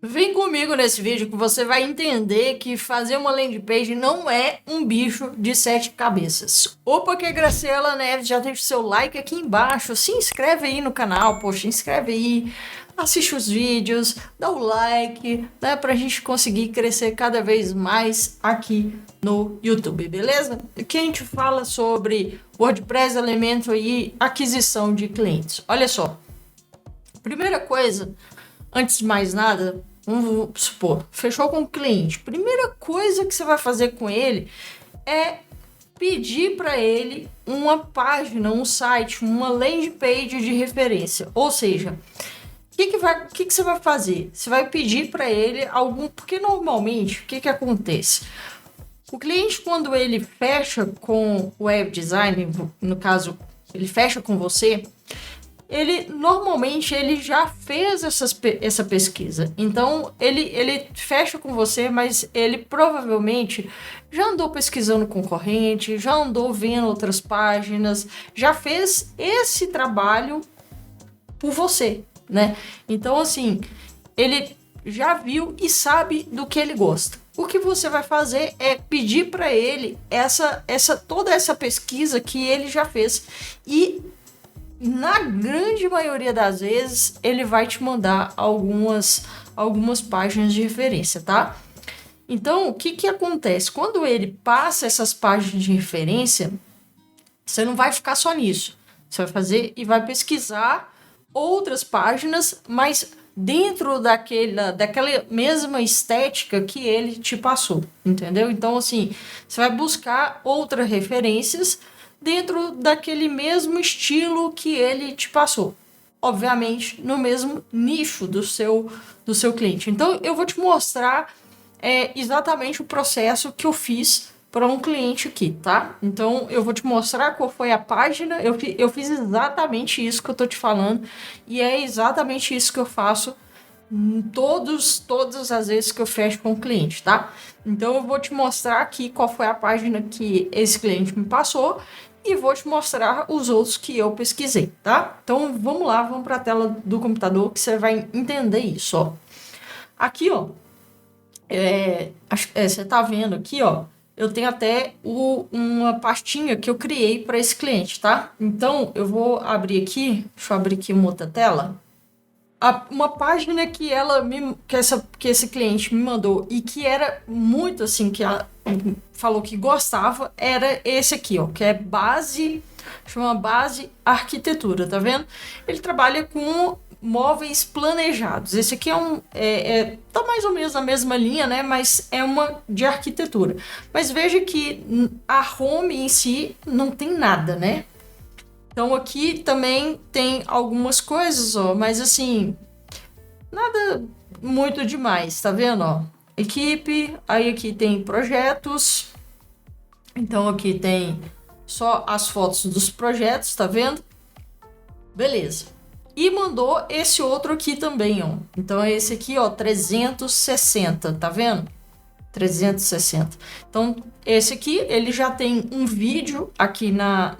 Vem comigo nesse vídeo que você vai entender que fazer uma landing page não é um bicho de 7 cabeças. Opa, que é Graciela Neves, já deixa o seu like aqui embaixo, se inscreve aí no canal, poxa, inscreve aí, assiste os vídeos, dá o like, né, pra gente conseguir crescer cada vez mais aqui no YouTube, beleza? Aqui a gente fala sobre WordPress, Elementor e aquisição de clientes. Olha só, primeira coisa, antes de mais nada, vamos supor, fechou com o cliente. Primeira coisa que você vai fazer com ele é pedir para ele uma página, um site, uma landing page de referência. Ou seja, o que você vai fazer? Você vai pedir para ele algum... Porque normalmente, o que acontece? O cliente, quando ele fecha com o web design, no caso, ele fecha com você, ele normalmente ele já fez essa pesquisa. Então ele fecha com você, mas ele provavelmente já andou pesquisando concorrente, já andou vendo outras páginas, já fez esse trabalho por você, né? Então, assim, ele já viu e sabe do que ele gosta. O que você vai fazer é pedir para ele toda essa pesquisa que ele já fez, e na grande maioria das vezes ele vai te mandar algumas páginas de referência, tá? Então, o que acontece? Quando ele passa essas páginas de referência, você não vai ficar só nisso. Você vai fazer e vai pesquisar outras páginas, mas dentro daquela mesma estética que ele te passou, entendeu? Então, assim, você vai buscar outras referências dentro daquele mesmo estilo que ele te passou. Obviamente, no mesmo nicho do seu cliente. Então, eu vou te mostrar exatamente o processo que eu fiz para um cliente aqui, tá? Então, eu vou te mostrar qual foi a página. Eu fiz exatamente isso que eu tô te falando. E é exatamente isso que eu faço todas as vezes que eu fecho com o cliente, tá? Então, eu vou te mostrar aqui qual foi a página que esse cliente me passou e vou te mostrar os outros que eu pesquisei, tá? Então, vamos lá, vamos para a tela do computador que você vai entender isso, ó. Aqui, ó, você tá vendo aqui, ó, eu tenho até uma pastinha que eu criei para esse cliente, tá? Então, eu vou abrir aqui, deixa eu abrir aqui uma outra tela. Uma página que esse cliente me mandou e que era muito assim, que ela falou que gostava, era esse aqui, ó, que é chama Base Arquitetura, tá vendo? Ele trabalha com móveis planejados. Esse aqui tá mais ou menos na mesma linha, né? Mas é uma de arquitetura. Mas veja que a home em si não tem nada, né? Então aqui também tem algumas coisas, ó, mas assim, nada muito demais, tá vendo, ó? Equipe, aí aqui tem projetos, então aqui tem só as fotos dos projetos, tá vendo? Beleza. E mandou esse outro aqui também, ó. Então é esse aqui, ó, 360, tá vendo? 360. Então, esse aqui, ele já tem um vídeo aqui na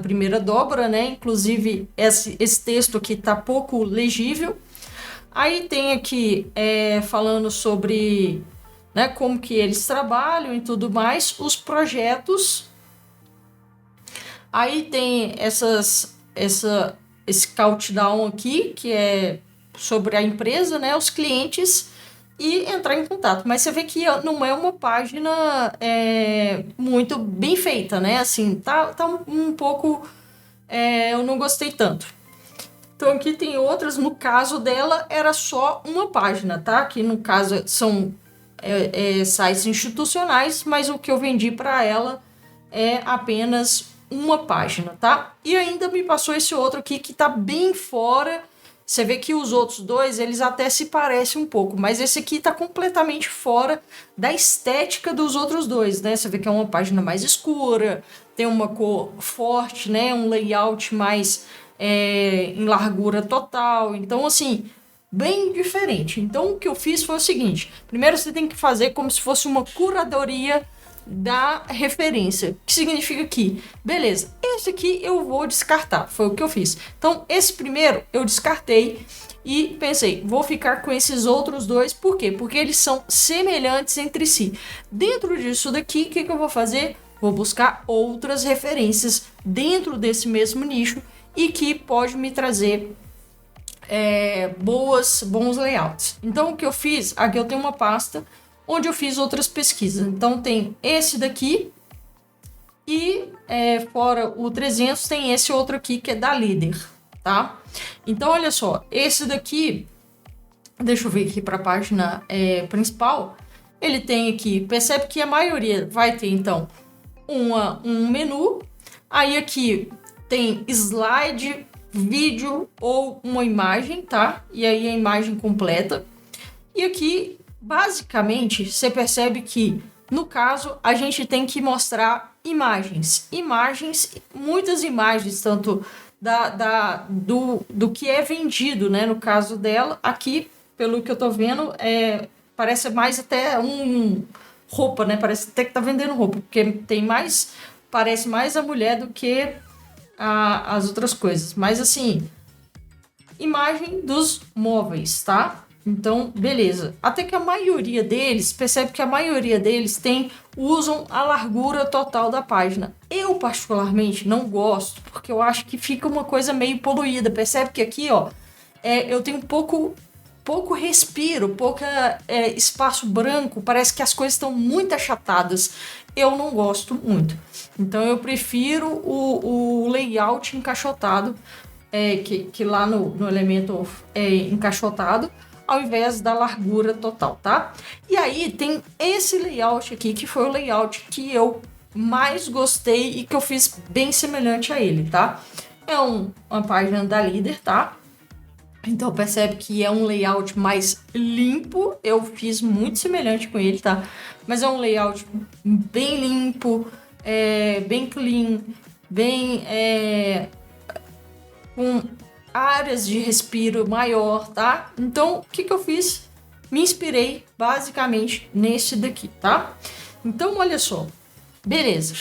primeira dobra, né? Inclusive, esse texto aqui tá pouco legível. Aí tem aqui falando sobre, né, como que eles trabalham e tudo mais, os projetos. Aí tem esse countdown aqui, que é sobre a empresa, né, os clientes, e entrar em contato. Mas você vê que não é uma página muito bem feita, né? Assim, tá um pouco... eu não gostei tanto. Então, aqui tem outras. No caso dela, era só uma página, tá? Que, no caso, são sites institucionais, mas o que eu vendi para ela é apenas uma página, tá? E ainda me passou esse outro aqui que tá bem fora. Você vê que os outros dois, eles até se parecem um pouco, mas esse aqui tá completamente fora da estética dos outros dois, né? Você vê que é uma página mais escura, tem uma cor forte, né? Um layout mais em largura total. Então, assim, bem diferente. Então, o que eu fiz foi o seguinte. Primeiro, você tem que fazer como se fosse uma curadoria da referência, que significa que, beleza, esse aqui eu vou descartar, foi o que eu fiz. Então, esse primeiro eu descartei e pensei, vou ficar com esses outros dois, por quê? Porque eles são semelhantes entre si. Dentro disso daqui, o que eu vou fazer? Vou buscar outras referências dentro desse mesmo nicho e que pode me trazer bons layouts. Então, o que eu fiz? Aqui eu tenho uma pasta onde eu fiz outras pesquisas. Então, tem esse daqui e fora o 300 tem esse outro aqui que é da Líder, tá? Então, olha só, esse daqui, deixa eu ver aqui para a página principal, ele tem aqui, percebe que a maioria vai ter, então, um menu, aí aqui tem slide, vídeo ou uma imagem, tá? E aí a imagem completa. E aqui, basicamente, você percebe que, no caso, a gente tem que mostrar imagens. Muitas imagens, tanto do que é vendido, né? No caso dela, aqui, pelo que eu tô vendo, parece mais até roupa, né? Parece até que tá vendendo roupa, porque parece mais a mulher do que as outras coisas. Mas assim, imagem dos móveis, tá? Então, beleza. Até que a maioria deles, percebe que a maioria deles usam a largura total da página. Eu, particularmente, não gosto, porque eu acho que fica uma coisa meio poluída. Percebe que aqui, ó, eu tenho pouco respiro, pouco espaço branco, parece que as coisas estão muito achatadas. Eu não gosto muito. Então, eu prefiro o layout encaixotado, que lá no elemento é encaixotado, ao invés da largura total, tá? E aí tem esse layout aqui, que foi o layout que eu mais gostei e que eu fiz bem semelhante a ele, tá? É uma página da Líder, tá? Então percebe que é um layout mais limpo, eu fiz muito semelhante com ele, tá? Mas é um layout bem limpo, bem clean, bem com áreas de respiro maior, tá? Então, o que eu fiz? Me inspirei basicamente nesse daqui, tá? Então, olha só. Beleza.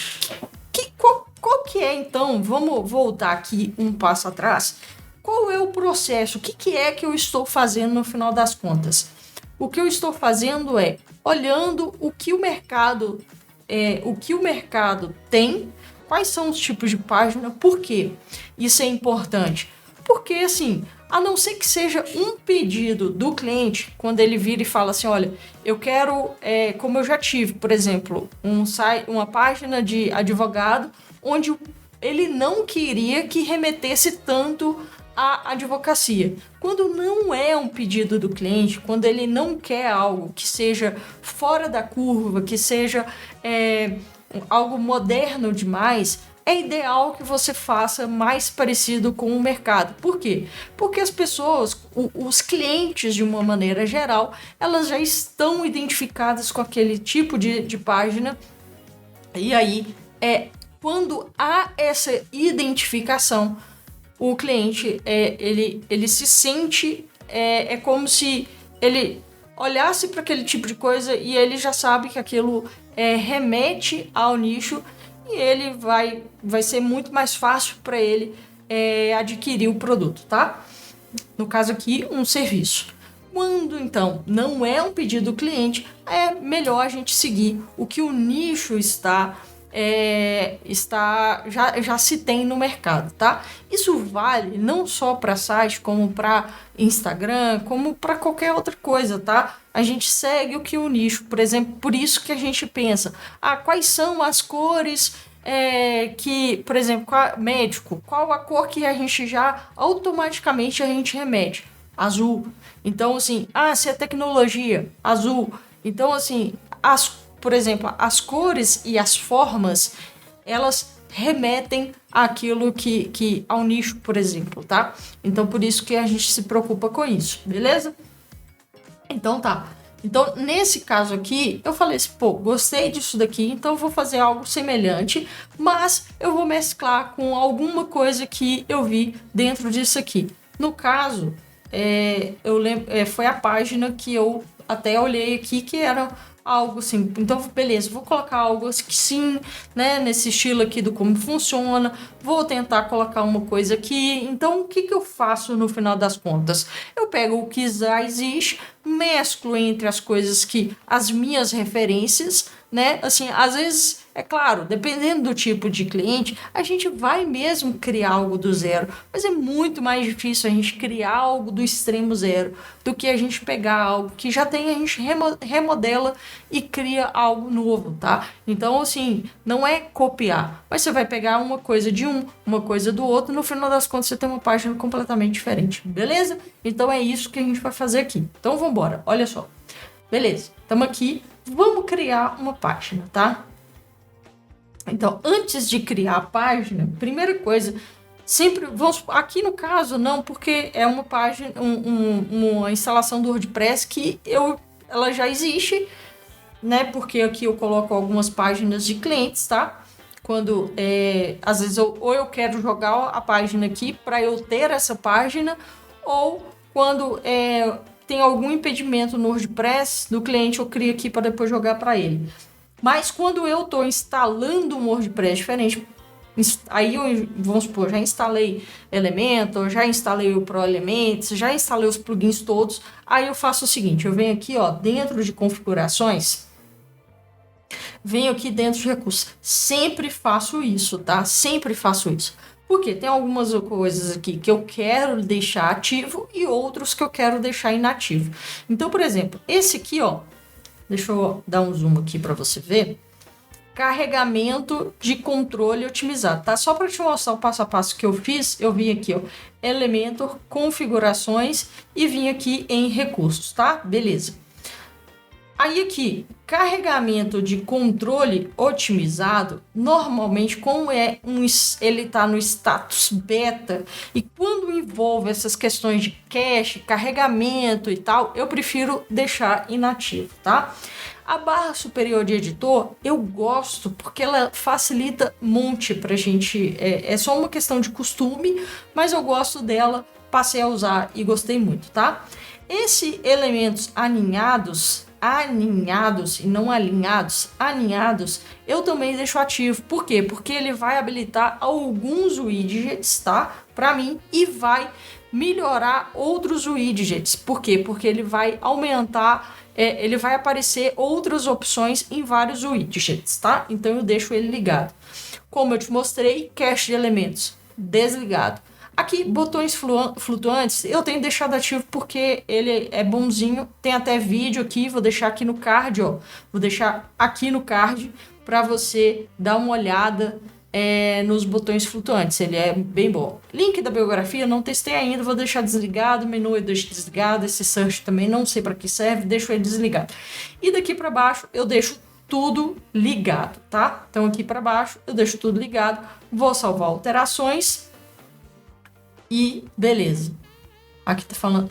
Qual que é, então? Vamos voltar aqui um passo atrás. Qual é o processo? O que é que eu estou fazendo no final das contas? O que eu estou fazendo é olhando o que o mercado tem, quais são os tipos de página, por quê? Isso é importante. Porque, assim, a não ser que seja um pedido do cliente, quando ele vira e fala assim, olha, eu quero, como eu já tive, por exemplo, uma página de advogado, onde ele não queria que remetesse tanto à advocacia. Quando não é um pedido do cliente, quando ele não quer algo que seja fora da curva, que seja algo moderno demais, é ideal que você faça mais parecido com o mercado. Por quê? Porque as pessoas, os clientes de uma maneira geral, elas já estão identificadas com aquele tipo de página. E aí, quando há essa identificação, o cliente, ele se sente, como se ele olhasse para aquele tipo de coisa e ele já sabe que aquilo remete ao nicho, e ele vai ser muito mais fácil para ele adquirir o produto, tá? No caso aqui, um serviço. Quando, então, não é um pedido do cliente, é melhor a gente seguir o que o nicho já se tem no mercado, tá? Isso vale não só para site, como para Instagram, como para qualquer outra coisa, tá? A gente segue o que o nicho, por exemplo, por isso que a gente pensa, quais são as cores que, por exemplo, médico, qual a cor que a gente já automaticamente a gente remete? Azul. Então, assim, se é tecnologia, azul. Então, assim, por exemplo, as cores e as formas, elas remetem àquilo ao nicho, por exemplo, tá? Então, por isso que a gente se preocupa com isso, beleza? Então, tá. Então, nesse caso aqui, eu falei assim, gostei disso daqui, então eu vou fazer algo semelhante, mas eu vou mesclar com alguma coisa que eu vi dentro disso aqui. No caso, eu lembro, foi a página que eu até olhei aqui, que era algo assim. Então, beleza, vou colocar algo que sim, né, nesse estilo aqui do como funciona, vou tentar colocar uma coisa aqui. Então, o que eu faço no final das contas? Eu pego o que já existe, mesclo entre as coisas que as minhas referências, né, assim, às vezes, é claro, dependendo do tipo de cliente, a gente vai mesmo criar algo do zero, mas é muito mais difícil a gente criar algo do extremo zero do que a gente pegar algo que já tem, a gente remodela e cria algo novo, tá? Então, assim, não é copiar, mas você vai pegar uma coisa de um, uma coisa do outro, no final das contas você tem uma página completamente diferente, beleza? Então é isso que a gente vai fazer aqui. Então vamos embora, olha só. Beleza, estamos aqui, vamos criar uma página, tá? Então, antes de criar a página, primeira coisa, sempre vamos aqui no caso não, porque é uma página, uma instalação do WordPress que ela já existe, né? Porque aqui eu coloco algumas páginas de clientes, tá? Quando às vezes eu quero jogar a página aqui para eu ter essa página, ou quando tem algum impedimento no WordPress do cliente, eu crio aqui para depois jogar para ele. Mas quando eu estou instalando um WordPress diferente, aí vamos supor, já instalei Elementor, já instalei o Pro Elements, já instalei os plugins todos, aí eu faço o seguinte, eu venho aqui, ó, dentro de configurações, venho aqui dentro de recursos, sempre faço isso, tá? Sempre faço isso. Porque tem algumas coisas aqui que eu quero deixar ativo e outros que eu quero deixar inativo. Então, por exemplo, esse aqui, ó, deixa eu dar um zoom aqui para você ver. Carregamento de controle otimizado, tá? Só para te mostrar o passo a passo que eu fiz, eu vim aqui, ó, Elementor, configurações e vim aqui em recursos, tá? Beleza. Aí aqui, carregamento de controle otimizado, normalmente como ele está no status beta e quando envolve essas questões de cache, carregamento e tal, eu prefiro deixar inativo, tá? A barra superior de editor eu gosto porque ela facilita monte pra gente, é só uma questão de costume, mas eu gosto dela, passei a usar e gostei muito, tá? Esse elementos aninhados e não alinhados, eu também deixo ativo. Por quê? Porque ele vai habilitar alguns widgets, tá? Para mim, e vai melhorar outros widgets. Por quê? Porque ele vai aumentar, ele vai aparecer outras opções em vários widgets, tá? Então eu deixo ele ligado. Como eu te mostrei, cache de elementos desligado. Aqui, botões flutuantes, eu tenho deixado ativo porque ele é bonzinho. Tem até vídeo aqui, vou deixar aqui no card, ó. Vou deixar aqui no card para você dar uma olhada nos botões flutuantes. Ele é bem bom. Link da biografia, não testei ainda, vou deixar desligado. Menu eu deixo desligado. Esse search também não sei para que serve, deixo ele desligado. E daqui para baixo eu deixo tudo ligado, tá? Então aqui para baixo eu deixo tudo ligado. Vou salvar alterações. E beleza. Aqui tá falando...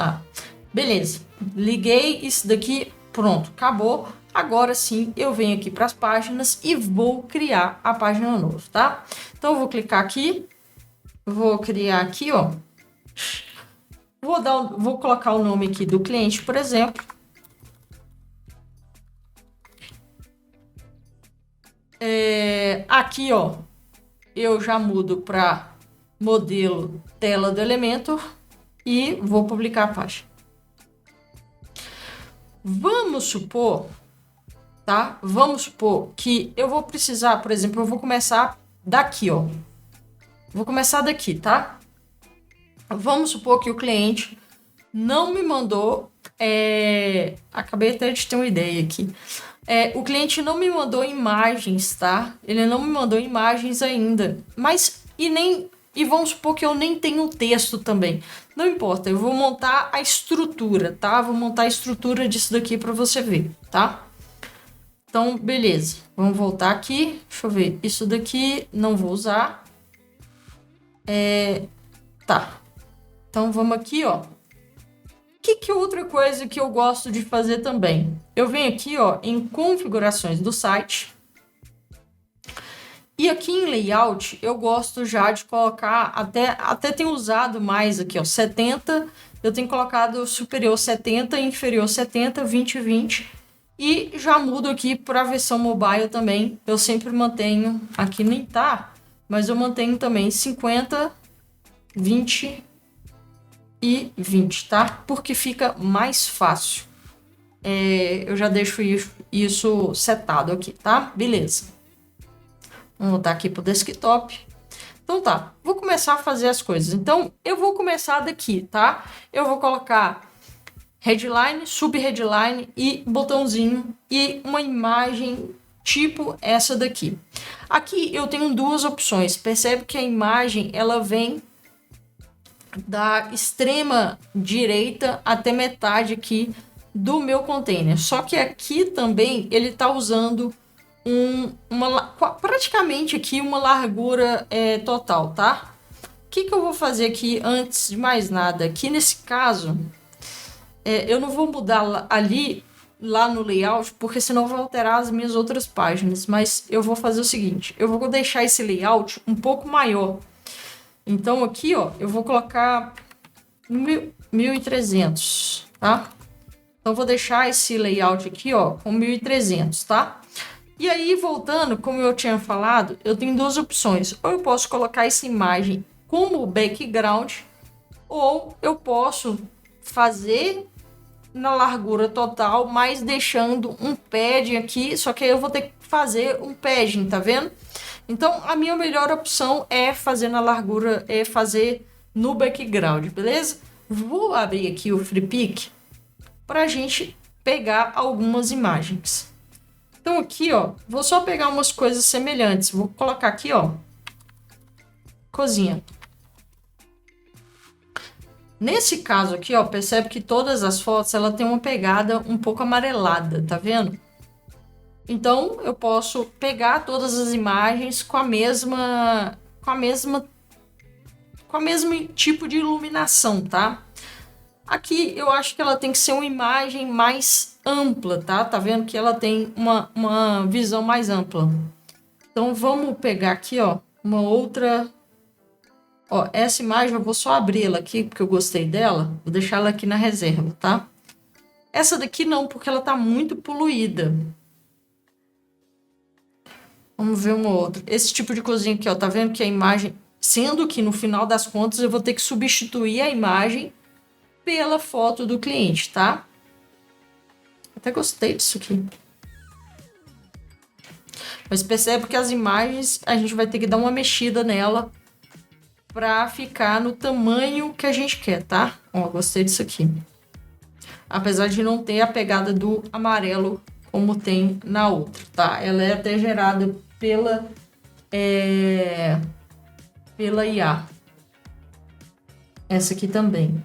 beleza. Liguei isso daqui. Pronto, acabou. Agora sim, eu venho aqui para as páginas e vou criar a página nova, tá? Então, eu vou clicar aqui. Vou criar aqui, ó. Vou colocar o nome aqui do cliente, por exemplo. Aqui, ó. Eu já mudo para... modelo tela do Elementor e vou publicar a página. Vamos supor, tá? Vamos supor que eu vou precisar, por exemplo, eu vou começar daqui, ó. Vou começar daqui, tá? Vamos supor que o cliente não me mandou, acabei até de ter uma ideia aqui. O cliente não me mandou imagens, tá? Ele não me mandou imagens ainda, mas e vamos supor que eu nem tenho texto também. Não importa, eu vou montar a estrutura, tá? Vou montar a estrutura disso daqui para você ver, tá? Então, beleza. Vamos voltar aqui. Deixa eu ver. Isso daqui não vou usar. Tá. Então, vamos aqui, ó. Que outra coisa que eu gosto de fazer também? Eu venho aqui, ó, em configurações do site. E aqui em layout, eu gosto já de colocar, até tenho usado mais aqui, ó, 70, eu tenho colocado superior 70, inferior 70, 20, 20 E já mudo aqui para a versão mobile também. Eu sempre mantenho, aqui nem tá, mas eu mantenho também 50, 20 e 20, tá? Porque fica mais fácil. Eu já deixo isso setado aqui, tá? Beleza. Vamos botar aqui pro desktop. Então tá, vou começar a fazer as coisas. Então, eu vou começar daqui, tá? Eu vou colocar headline, sub-headline e botãozinho e uma imagem tipo essa daqui. Aqui eu tenho duas opções. Percebe que a imagem ela vem da extrema direita até metade aqui do meu container. Só que aqui também ele está usando praticamente aqui uma largura total, tá? O que eu vou fazer aqui antes de mais nada? Aqui nesse caso, eu não vou mudar lá no layout, porque senão vai alterar as minhas outras páginas. Mas eu vou fazer o seguinte, eu vou deixar esse layout um pouco maior. Então aqui, ó, eu vou colocar 1300, tá? Então vou deixar esse layout aqui, ó, com 1300, tá? E aí, voltando, como eu tinha falado, eu tenho duas opções. Ou eu posso colocar essa imagem como background, ou eu posso fazer na largura total, mas deixando um padding aqui, só que aí eu vou ter que fazer um padding, tá vendo? Então, a minha melhor opção é fazer na largura, é fazer no background, beleza? Vou abrir aqui o FreePic para a gente pegar algumas imagens. Então, aqui, ó, vou só pegar umas coisas semelhantes. Vou colocar aqui, ó, cozinha. Nesse caso aqui, ó, percebe que todas as fotos, ela tem uma pegada um pouco amarelada, tá vendo? Então, eu posso pegar todas as imagens com a mesma tipo de iluminação, tá? Aqui eu acho que ela tem que ser uma imagem mais ampla, tá? Tá vendo que ela tem uma visão mais ampla. Então, vamos pegar aqui, ó, uma outra. Ó, essa imagem eu vou só abrir ela aqui, porque eu gostei dela. Vou deixar ela aqui na reserva, tá? Essa daqui não, porque ela tá muito poluída. Vamos ver uma outra. Esse tipo de coisinha aqui, ó, tá vendo que a imagem... Sendo que no final das contas eu vou ter que substituir a imagem pela foto do cliente, tá? Até gostei disso aqui. Mas percebe que as imagens a gente vai ter que dar uma mexida nela para ficar no tamanho que a gente quer, tá? Ó, gostei disso aqui. Apesar de não ter a pegada do amarelo como tem na outra, tá? Ela é até gerada pela IA. Essa aqui também.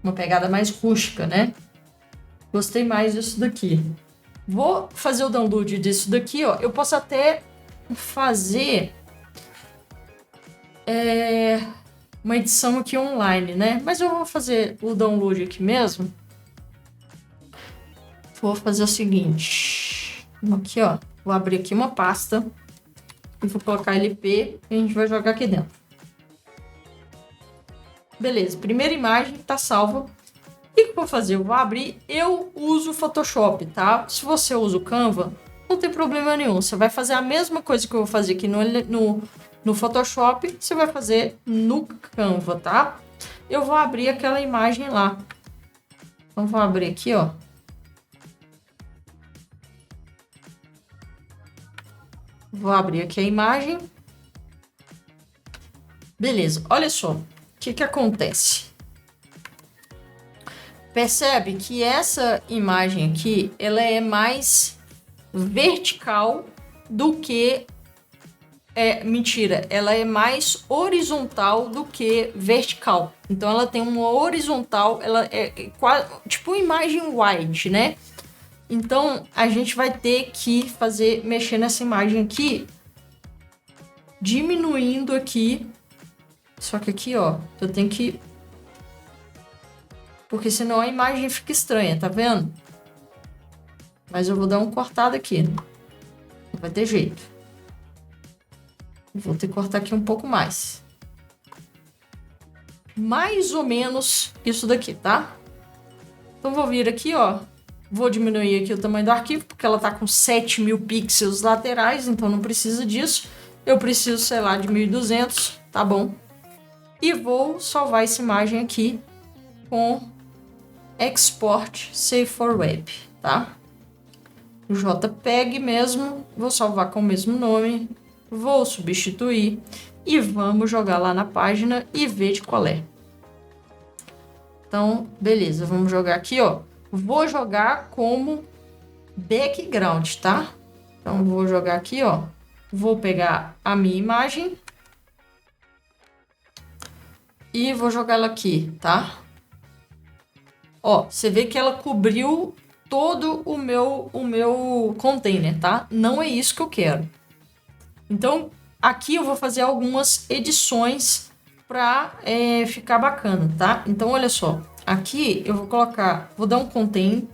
Uma pegada mais rústica, né? Gostei mais disso daqui. Vou fazer o download disso daqui, ó. Eu posso até fazer uma edição aqui online, né? Mas eu vou fazer o download aqui mesmo. Vou fazer o seguinte. Aqui, ó. Vou abrir aqui uma pasta. E vou colocar LP e a gente vai jogar aqui dentro. Beleza, primeira imagem tá salva. O que eu vou fazer? Eu vou abrir, eu uso o Photoshop, tá? Se você usa o Canva, não tem problema nenhum. Você vai fazer a mesma coisa que eu vou fazer aqui no Photoshop, você vai fazer no Canva, tá? Eu vou abrir aquela imagem lá. Então, vou abrir aqui, ó. Vou abrir aqui a imagem. Beleza, olha só. O que acontece? Percebe que essa imagem aqui, ela é mais vertical do que... mentira, ela é mais horizontal do que vertical. Então, ela tem uma horizontal, ela é quase, tipo uma imagem wide, né? Então, a gente vai ter que mexer nessa imagem aqui, diminuindo aqui. Só que aqui, ó, eu tenho que... Porque senão a imagem fica estranha, tá vendo? Mas eu vou dar uma cortada aqui. Não vai ter jeito. Vou ter que cortar aqui um pouco mais. Mais ou menos isso daqui, tá? Então, vou vir aqui, ó. Vou diminuir aqui o tamanho do arquivo, porque ela tá com 7.000 pixels laterais, então não precisa disso. Eu preciso, sei lá, de 1.200, tá bom? E vou salvar essa imagem aqui com Export Save for Web, tá? JPEG mesmo, vou salvar com o mesmo nome, vou substituir e vamos jogar lá na página e ver de qual é. Então, beleza, vamos jogar aqui, ó. Vou jogar como background, tá? Então, vou jogar aqui, ó. Vou pegar a minha imagem e vou jogar ela aqui, tá? Ó, você vê que ela cobriu todo o meu container, tá? Não é isso que eu quero. Então, aqui eu vou fazer algumas edições para ficar bacana, tá? Então, olha só. Aqui eu vou colocar, vou dar um conter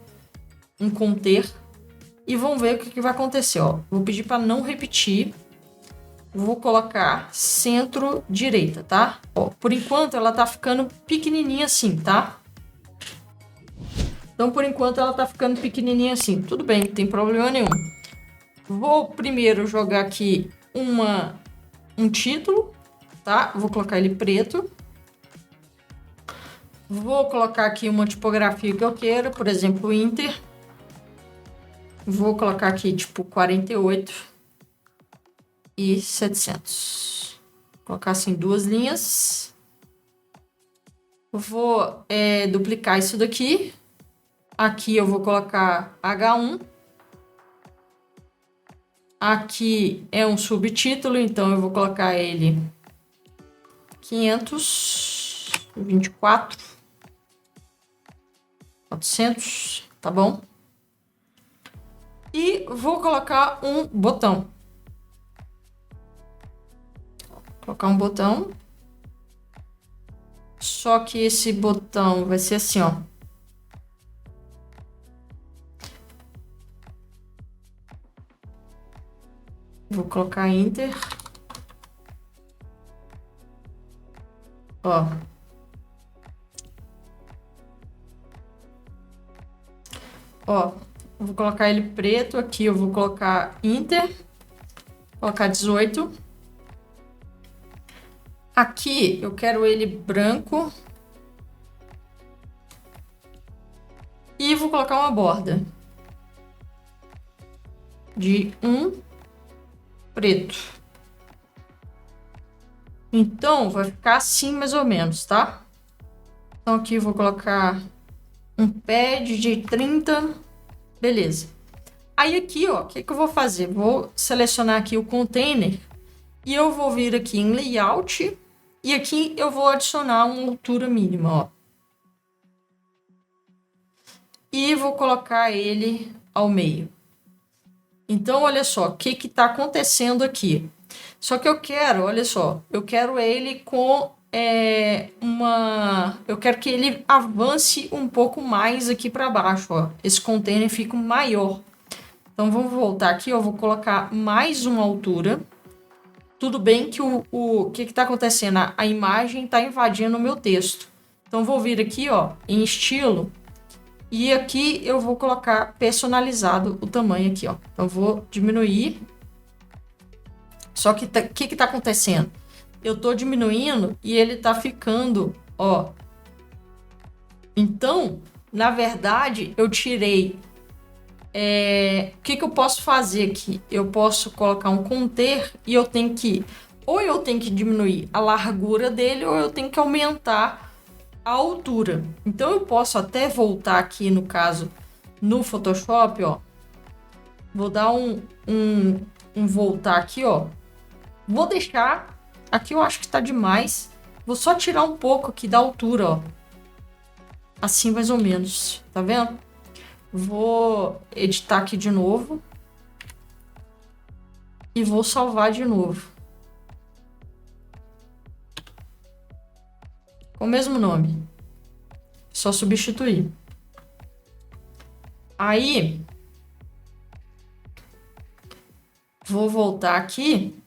e vamos ver o que vai acontecer, ó. Vou pedir para não repetir. Vou colocar centro-direita, tá? Ó, por enquanto ela tá ficando pequenininha assim, tá? Então, por enquanto, ela tá ficando pequenininha assim. Tudo bem, não tem problema nenhum. Vou primeiro jogar aqui um título, tá? Vou colocar ele preto. Vou colocar aqui uma tipografia que eu quero, por exemplo, Inter. Vou colocar aqui, tipo, 48 e 700. Vou colocar assim, 2 linhas. Vou duplicar isso daqui. Aqui eu vou colocar H1. Aqui é um subtítulo, então eu vou colocar ele 524, 400, tá bom? E vou colocar um botão. Vou colocar um botão. Só que esse botão vai ser assim, ó. Vou colocar Enter. Ó. Ó, vou colocar ele preto aqui, eu vou colocar Enter. Vou colocar 18. Aqui eu quero ele branco. E vou colocar uma borda de 1 preto. Então, vai ficar assim mais ou menos, tá? Então, aqui eu vou colocar um pad de 30. Beleza. Aí aqui, ó, o que eu vou fazer? Vou selecionar aqui o container e eu vou vir aqui em layout e aqui eu vou adicionar uma altura mínima, ó. E vou colocar ele ao meio. Então, olha só, o que está acontecendo aqui? Só que eu quero, olha só, eu quero ele com eu quero que ele avance um pouco mais aqui para baixo, ó. Esse container fica maior. Então, vamos voltar aqui, eu vou colocar mais uma altura. Tudo bem que o que está acontecendo? A imagem está invadindo o meu texto. Então, vou vir aqui, ó, em estilo. E aqui eu vou colocar personalizado o tamanho aqui, ó. Então, vou diminuir. Só que o que tá acontecendo? Eu tô diminuindo e ele tá ficando, ó. Então, na verdade, eu tirei... o que eu posso fazer aqui? Eu posso colocar um conter e eu tenho que... Ou eu tenho que diminuir a largura dele ou eu tenho que aumentar a altura. Então eu posso até voltar aqui, no caso, no Photoshop, ó. Vou dar um voltar aqui, ó. Vou deixar, aqui eu acho que tá demais. Vou só tirar um pouco aqui da altura, ó. Assim mais ou menos, tá vendo? Vou editar aqui de novo. E vou salvar de novo. Com o mesmo nome. Só substituir. Aí, vou voltar aqui.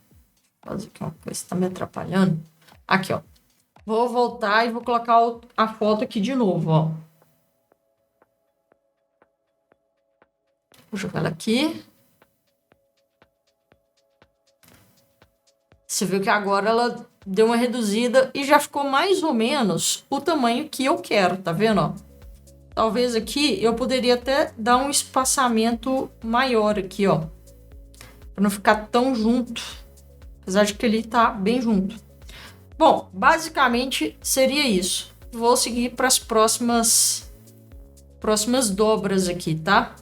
Fazer aqui uma coisa que está me atrapalhando. Aqui, ó. Vou voltar e vou colocar a foto aqui de novo, ó. Vou jogar ela aqui. Você viu que agora ela deu uma reduzida e já ficou mais ou menos o tamanho que eu quero, tá vendo? Ó? Talvez aqui eu poderia até dar um espaçamento maior aqui, ó. Pra não ficar tão junto. Apesar de que ele tá bem junto. Bom, basicamente seria isso. Vou seguir para as próximas dobras aqui, tá?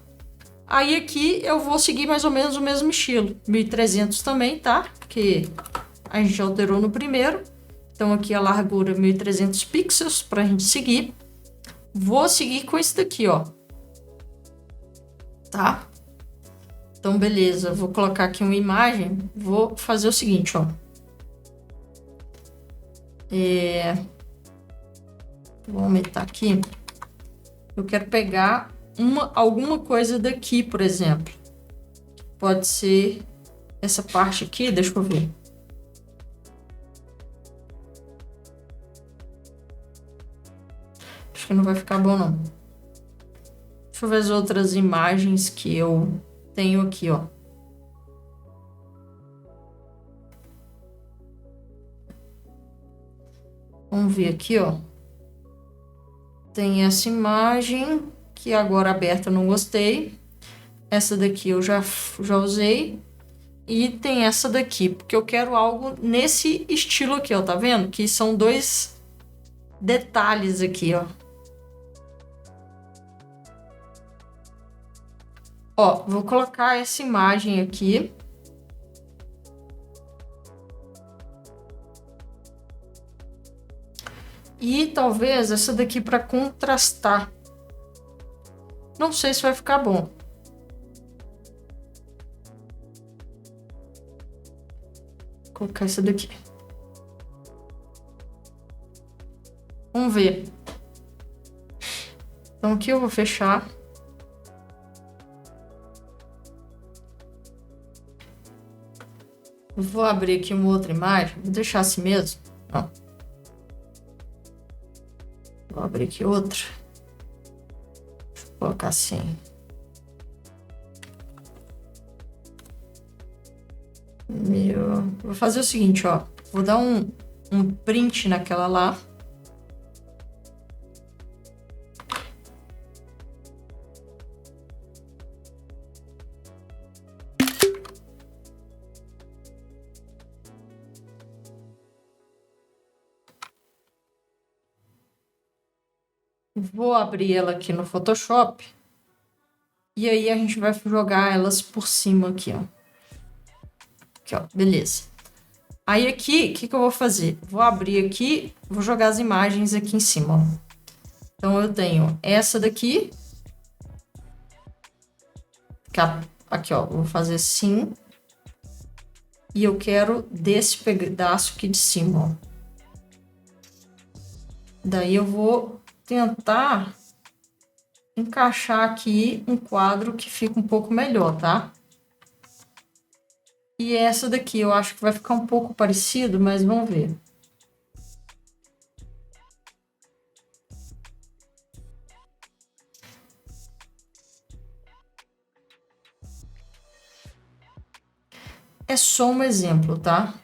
Aí aqui eu vou seguir mais ou menos o mesmo estilo. 1300 também, tá? Porque a gente alterou no primeiro. Então aqui a largura 1300 pixels pra gente seguir. Vou seguir com esse daqui, ó. Tá? Então beleza, vou colocar aqui uma imagem. Vou fazer o seguinte, ó. Vou aumentar aqui. Eu quero pegar alguma coisa daqui, por exemplo. Pode ser essa parte aqui, deixa eu ver. Acho que não vai ficar bom, não. Deixa eu ver as outras imagens que eu tenho aqui, ó. Vamos ver aqui, ó. Tem essa imagem que agora aberta eu não gostei. Essa daqui eu já usei. E tem essa daqui, porque eu quero algo nesse estilo aqui, ó. Tá vendo? Que são dois detalhes aqui, ó. Ó, vou colocar essa imagem aqui. E talvez essa daqui para contrastar. Não sei se vai ficar bom. Vou colocar essa daqui. Vamos ver. Então aqui eu vou fechar. Vou abrir aqui uma outra imagem. Vou deixar assim mesmo. Ó. Vou abrir aqui outra. Vou colocar assim. Vou fazer o seguinte, ó. Vou dar um print naquela lá. Vou abrir ela aqui no Photoshop. E aí a gente vai jogar elas por cima aqui, ó. Aqui, ó. Beleza. Aí aqui, o que eu vou fazer? Vou abrir aqui, vou jogar as imagens aqui em cima, ó. Então eu tenho essa daqui. Aqui, ó. Vou fazer assim. E eu quero desse pedaço aqui de cima, ó. Daí eu vou tentar encaixar aqui um quadro que fica um pouco melhor, tá? E essa daqui eu acho que vai ficar um pouco parecido, mas vamos ver. É só um exemplo, tá?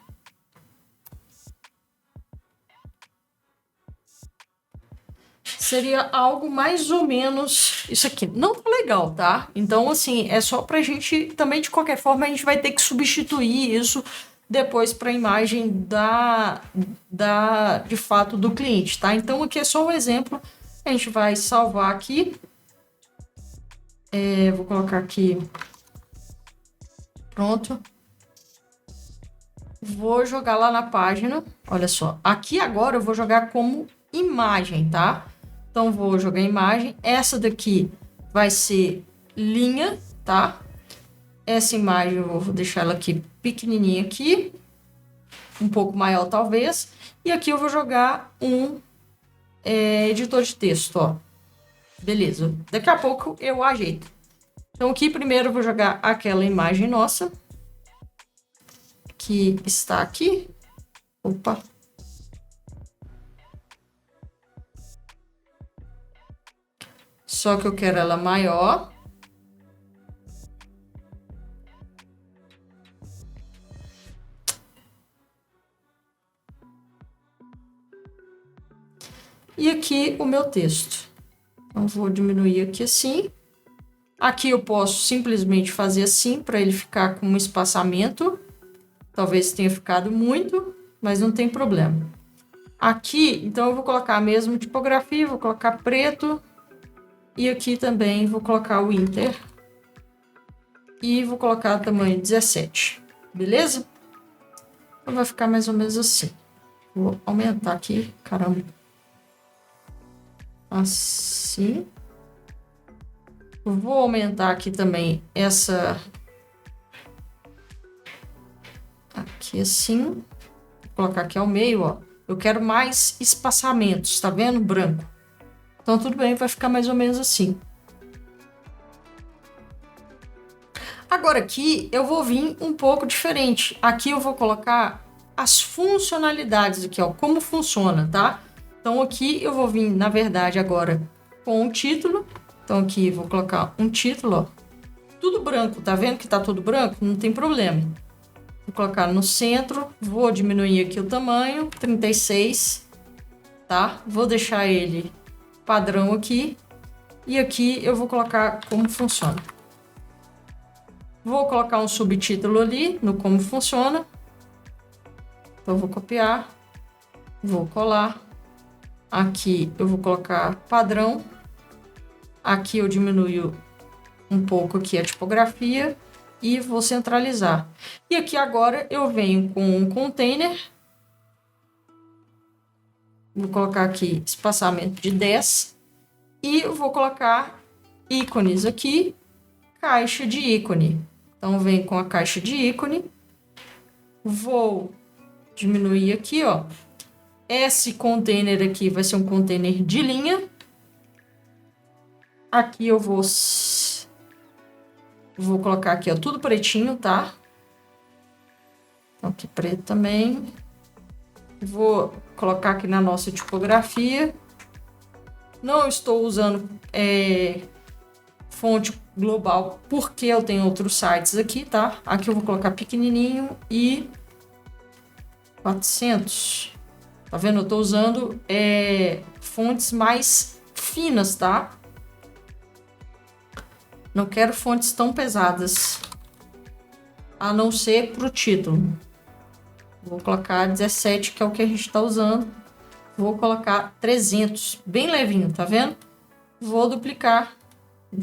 Seria algo mais ou menos isso aqui. Não tá legal, tá? Então, assim, é só pra gente... Também, de qualquer forma, a gente vai ter que substituir isso depois para a imagem de fato do cliente, tá? Então, aqui é só um exemplo. A gente vai salvar aqui. Vou colocar aqui. Pronto. Vou jogar lá na página. Olha só. Aqui agora eu vou jogar como imagem, tá? Então, vou jogar imagem. Essa daqui vai ser linha, tá? Essa imagem eu vou deixar ela aqui pequenininha aqui. Um pouco maior, talvez. E aqui eu vou jogar um editor de texto, ó. Beleza. Daqui a pouco eu ajeito. Então, aqui primeiro eu vou jogar aquela imagem nossa. Que está aqui. Opa. Só que eu quero ela maior. E aqui o meu texto. Então, vou diminuir aqui assim. Aqui eu posso simplesmente fazer assim, para ele ficar com um espaçamento. Talvez tenha ficado muito, mas não tem problema. Aqui, então, eu vou colocar a mesma tipografia, vou colocar preto. E aqui também vou colocar o Inter. E vou colocar tamanho 17. Beleza? Então, vai ficar mais ou menos assim. Vou aumentar aqui, caramba. Assim. Vou aumentar aqui também essa... Aqui assim. Vou colocar aqui ao meio, ó. Eu quero mais espaçamentos, tá vendo? Branco. Então, tudo bem, vai ficar mais ou menos assim. Agora aqui, eu vou vir um pouco diferente. Aqui eu vou colocar as funcionalidades aqui, ó. Como funciona, tá? Então, aqui eu vou vir, na verdade, agora com o título. Então, aqui vou colocar um título, ó. Tudo branco, tá vendo que tá tudo branco? Não tem problema. Vou colocar no centro, vou diminuir aqui o tamanho, 36, tá? Vou deixar ele padrão aqui. E aqui eu vou colocar como funciona. Vou colocar um subtítulo ali no como funciona. Então, eu vou copiar, vou colar. Aqui eu vou colocar padrão. Aqui eu diminuo um pouco aqui a tipografia e vou centralizar. E aqui agora eu venho com um container. Vou colocar aqui espaçamento de 10 e vou colocar ícones aqui, caixa de ícone. Então vem com a caixa de ícone. Vou diminuir aqui, ó. Esse container aqui vai ser um container de linha. Aqui eu vou colocar aqui, ó, tudo pretinho, tá? Então, aqui preto também. Vou colocar aqui na nossa tipografia. Não estou usando fonte global porque eu tenho outros sites aqui, tá? Aqui eu vou colocar pequenininho e 400. Tá vendo? Eu tô usando fontes mais finas, tá? Não quero fontes tão pesadas, a não ser para o título. Vou colocar 17, que é o que a gente está usando. Vou colocar 300, bem levinho, tá vendo? Vou duplicar e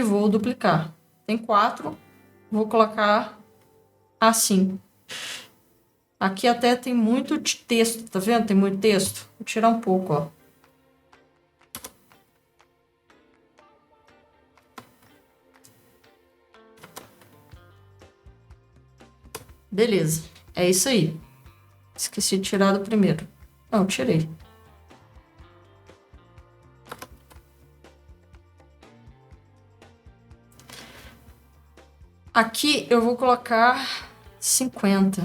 vou duplicar. Tem 4, vou colocar assim. Aqui até tem muito texto, tá vendo? Tem muito texto. Vou tirar um pouco, ó. Beleza, é isso aí. Esqueci de tirar do primeiro. Não, tirei. Aqui eu vou colocar 50.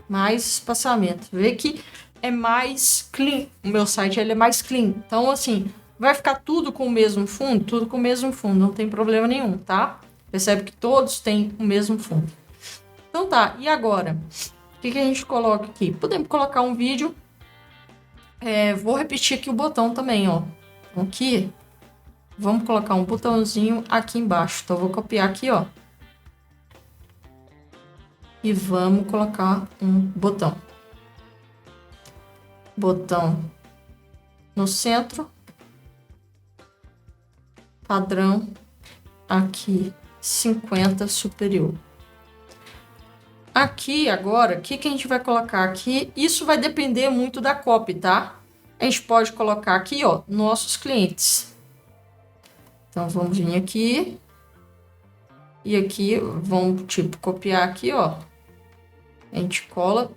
Mais espaçamento. Vê que é mais clean. O meu site ele é mais clean. Então, assim, vai ficar tudo com o mesmo fundo? Tudo com o mesmo fundo, não tem problema nenhum, tá? Percebe que todos têm o mesmo fundo. Então tá, e agora? O que a gente coloca aqui? Podemos colocar um vídeo. Vou repetir aqui o botão também, ó. Então, aqui, vamos colocar um botãozinho aqui embaixo. Então, eu vou copiar aqui, ó. E vamos colocar um botão. Botão no centro. Padrão aqui, 50 superior. Aqui agora, o que a gente vai colocar aqui? Isso vai depender muito da copy, tá? A gente pode colocar aqui, ó, nossos clientes. Então, vamos vir aqui. E aqui, vamos, tipo, copiar aqui, ó. A gente cola.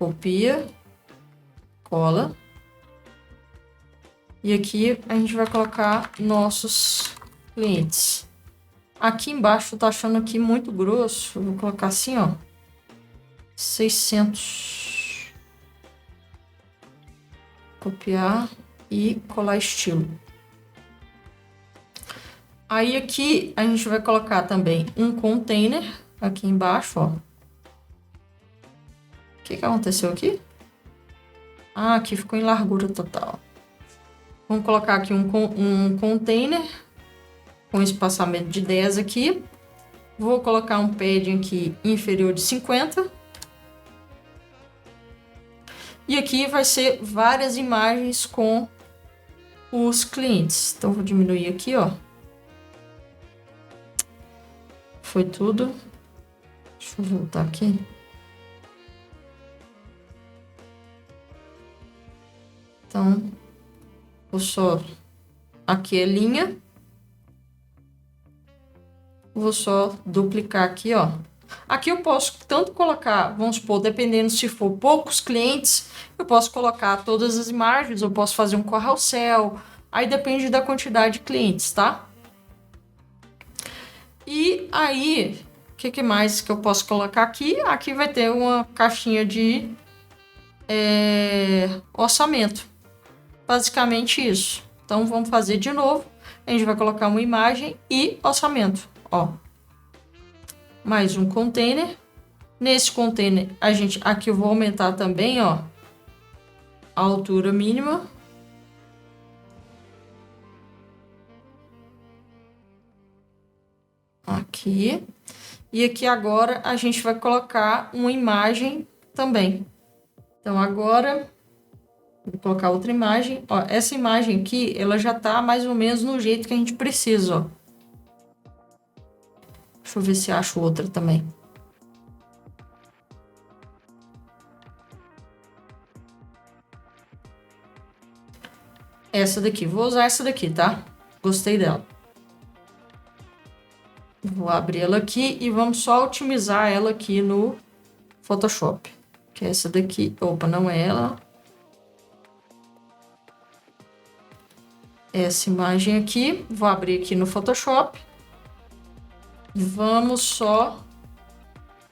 Copia. Cola. E aqui, a gente vai colocar nossos clientes. Aqui embaixo, eu tô achando aqui muito grosso. Eu vou colocar assim, ó. 600. Copiar e colar estilo. Aí aqui, a gente vai colocar também um container aqui embaixo, ó. O que aconteceu aqui? Ah, aqui ficou em largura total. Vamos colocar aqui um container com espaçamento de 10 aqui. Vou colocar um padding aqui inferior de 50. E aqui vai ser várias imagens com os clientes. Então, vou diminuir aqui, ó. Foi tudo. Deixa eu voltar aqui. Então, vou só... Aqui é linha. Vou só duplicar aqui, ó. Aqui eu posso tanto colocar, vamos supor, dependendo se for poucos clientes, eu posso colocar todas as imagens, eu posso fazer um carrossel, aí depende da quantidade de clientes, tá? E aí, o que mais que eu posso colocar aqui? Aqui vai ter uma caixinha de orçamento. Basicamente isso. Então, vamos fazer de novo. A gente vai colocar uma imagem e orçamento, ó. Mais um container. Nesse container, aqui eu vou aumentar também, ó, a altura mínima. Aqui. E aqui agora a gente vai colocar uma imagem também. Então agora, vou colocar outra imagem. Ó, essa imagem aqui, ela já tá mais ou menos no jeito que a gente precisa, ó. Deixa eu ver se acho outra também. Essa daqui. Vou usar essa daqui, tá? Gostei dela. Vou abrir ela aqui e vamos só otimizar ela aqui no Photoshop. Que é essa daqui. Opa, não é ela. Essa imagem aqui. Vou abrir aqui no Photoshop. Vamos só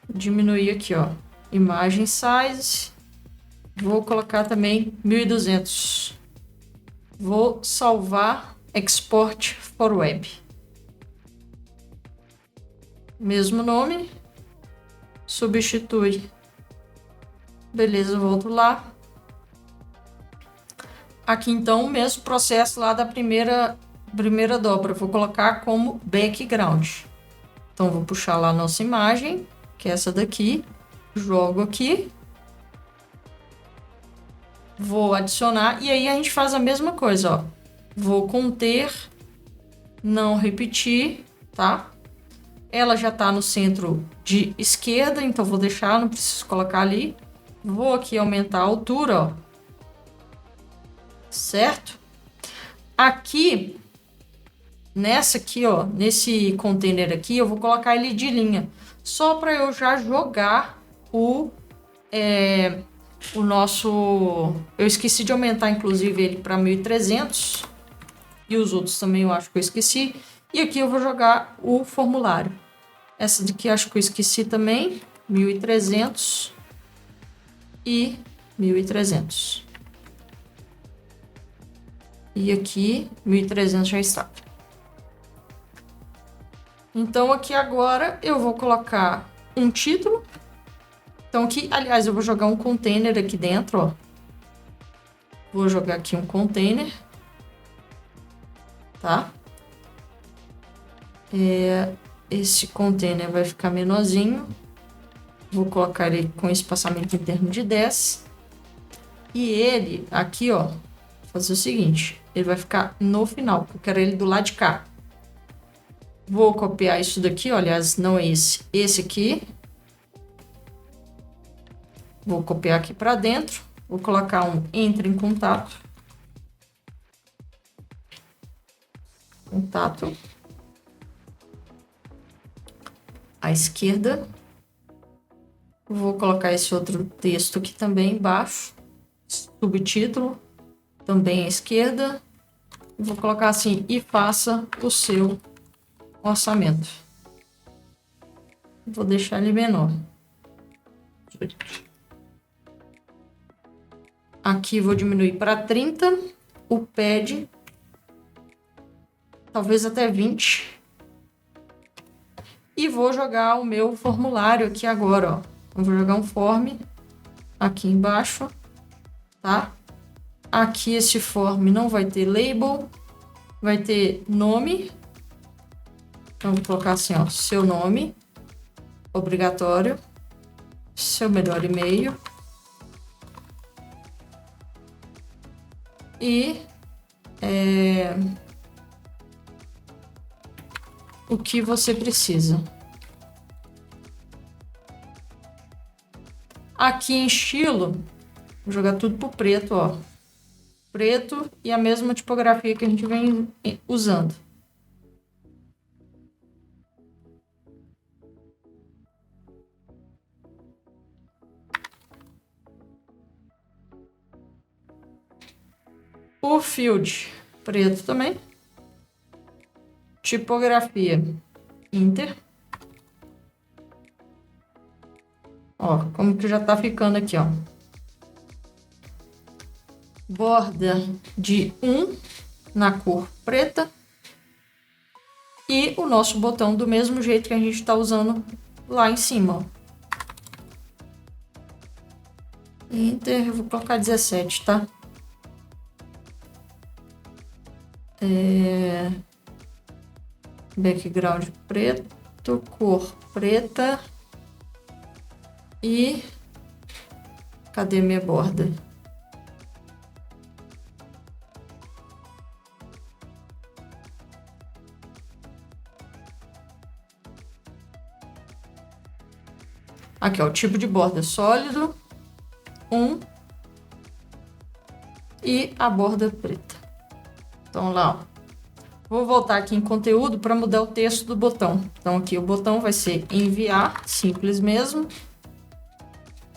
diminuir aqui, ó. Imagem size. Vou colocar também 1200. Vou salvar Export for Web. Mesmo nome. Substitui. Beleza, volto lá. Aqui então o mesmo processo lá da primeira dobra. Vou colocar como background. Então vou puxar lá a nossa imagem, que é essa daqui. Jogo aqui. Vou adicionar e aí a gente faz a mesma coisa, ó. Vou conter, não repetir, tá? Ela já tá no centro de esquerda, então vou deixar, não preciso colocar ali. Vou aqui aumentar a altura, ó. Certo? Aqui, nessa aqui, ó, nesse container aqui, eu vou colocar ele de linha. Só para eu já jogar o nosso... Eu esqueci de aumentar, inclusive, ele para 1300. E os outros também eu acho que eu esqueci. E aqui eu vou jogar o formulário. Essa daqui acho que eu esqueci também. 1300 e 1300. E aqui 1300 já está. Então aqui agora eu vou colocar um título. Então aqui, aliás, eu vou jogar um container aqui dentro, ó. Vou jogar aqui um container. Tá? Esse container vai ficar menorzinho. Vou colocar ele com espaçamento interno de 10. E ele, aqui, ó, vou fazer o seguinte. Ele vai ficar no final, porque eu quero ele do lado de cá. Vou copiar isso daqui, ó, aliás, não é esse. Esse aqui. Vou copiar aqui para dentro. Vou colocar um entre em contato. Contato. À esquerda. Vou colocar esse outro texto aqui também embaixo. Subtítulo. Também à esquerda. Vou colocar assim, e faça o seu orçamento. Vou deixar ele menor. Aqui vou diminuir para 30. O pad. Talvez até 20. E vou jogar o meu formulário aqui agora, ó. Eu vou jogar um form aqui embaixo. tá? Aqui esse form não vai ter label, vai ter nome. Então, vou colocar assim, ó, seu nome, obrigatório, seu melhor e-mail e o que você precisa. Aqui em estilo, vou jogar tudo pro preto, ó. Preto e a mesma tipografia que a gente vem usando. O field, preto também. Tipografia, Inter. Ó, como que já tá ficando aqui, ó. Borda de 1 na cor preta. E o nosso botão do mesmo jeito que a gente tá usando lá em cima, ó. Inter, eu vou colocar 17, tá? Background preto, cor preta e cadê minha borda? Aqui, ó, o tipo de borda sólido, 1 e a borda preta. Então lá, ó. Vou voltar aqui em conteúdo para mudar o texto do botão. Então aqui o botão vai ser enviar, simples mesmo.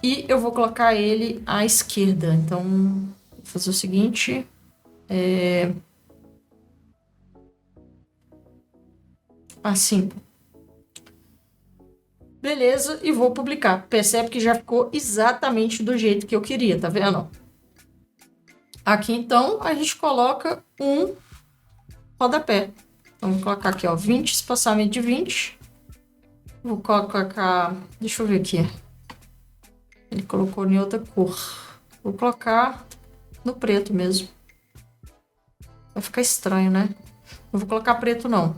E eu vou colocar ele à esquerda. Então, vou fazer o seguinte. Assim. Beleza, e vou publicar. Percebe que já ficou exatamente do jeito que eu queria, tá vendo? Aqui então a gente coloca um rodapé. Então, vou colocar aqui, ó, 20, espaçamento de 20. Vou colocar, deixa eu ver aqui. Ele colocou em outra cor. Vou colocar no preto mesmo. Vai ficar estranho, né? Não vou colocar preto, não.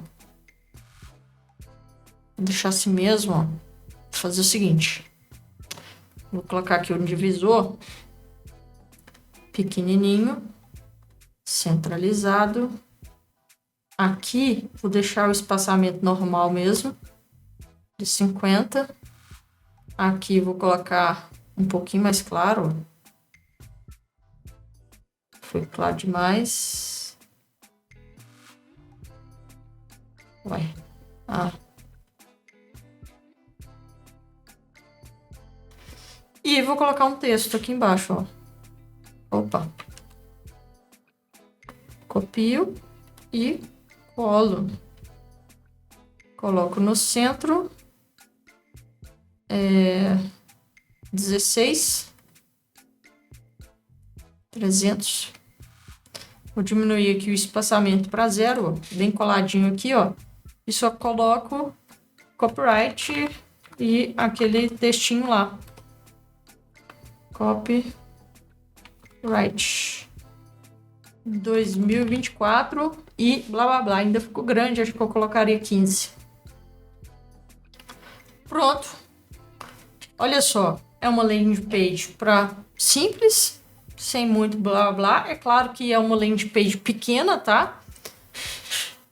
Vou deixar assim mesmo, ó. Vou fazer o seguinte. Vou colocar aqui um divisor pequenininho, centralizado. Aqui, vou deixar o espaçamento normal mesmo, de 50. Aqui, vou colocar um pouquinho mais claro. Foi claro demais. Ué. E vou colocar um texto aqui embaixo, ó. Opa. Copio e colo. Coloco no centro. 16. 300. Vou diminuir aqui o espaçamento para 0, ó, bem coladinho aqui, ó. E só coloco copyright e aquele textinho lá. Copyright 2024 e blá blá blá. Ainda ficou grande, acho que eu colocaria 15. Pronto. Olha só, é uma landing page para simples, sem muito blá blá. É claro que é uma landing page pequena, tá?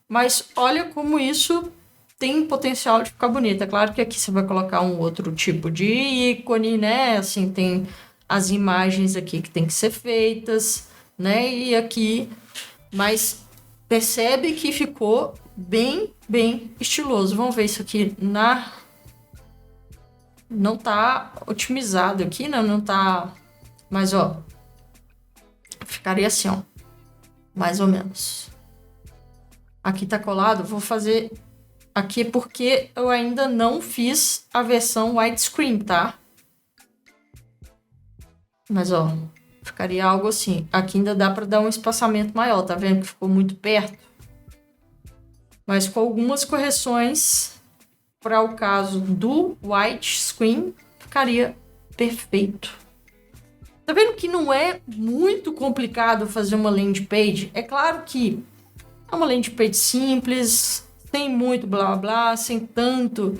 Mas olha como isso tem potencial de ficar bonito. É claro que aqui você vai colocar um outro tipo de ícone, né? Assim, tem as imagens aqui que tem que ser feitas, né? E aqui, mas percebe que ficou bem estiloso. Vamos ver isso aqui não tá otimizado aqui, né? Não tá, mas ó, ficaria assim, ó, mais ou menos. Aqui tá colado, vou fazer aqui porque eu ainda não fiz a versão widescreen, tá? Mas, ó, ficaria algo assim. Aqui ainda dá para dar um espaçamento maior, tá vendo que ficou muito perto? Mas com algumas correções, para o caso do widescreen, ficaria perfeito. Tá vendo que não é muito complicado fazer uma landing page? É claro que é uma landing page simples, sem muito blá blá blá, sem tanta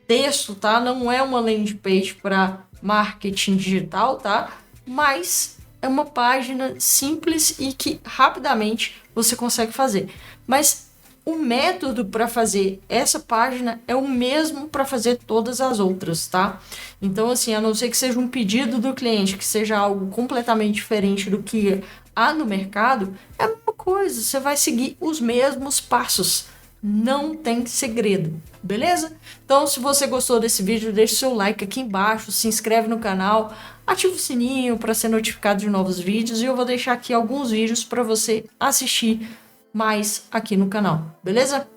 texto, tá? Não é uma landing page para marketing digital, tá? Mas é uma página simples e que rapidamente você consegue fazer. Mas o método para fazer essa página é o mesmo para fazer todas as outras, tá? Então, assim, a não ser que seja um pedido do cliente, que seja algo completamente diferente do que há no mercado, é a mesma coisa, você vai seguir os mesmos passos. Não tem segredo, beleza? Então, se você gostou desse vídeo, deixe seu like aqui embaixo, se inscreve no canal, ativa o sininho para ser notificado de novos vídeos e eu vou deixar aqui alguns vídeos para você assistir mais aqui no canal, beleza?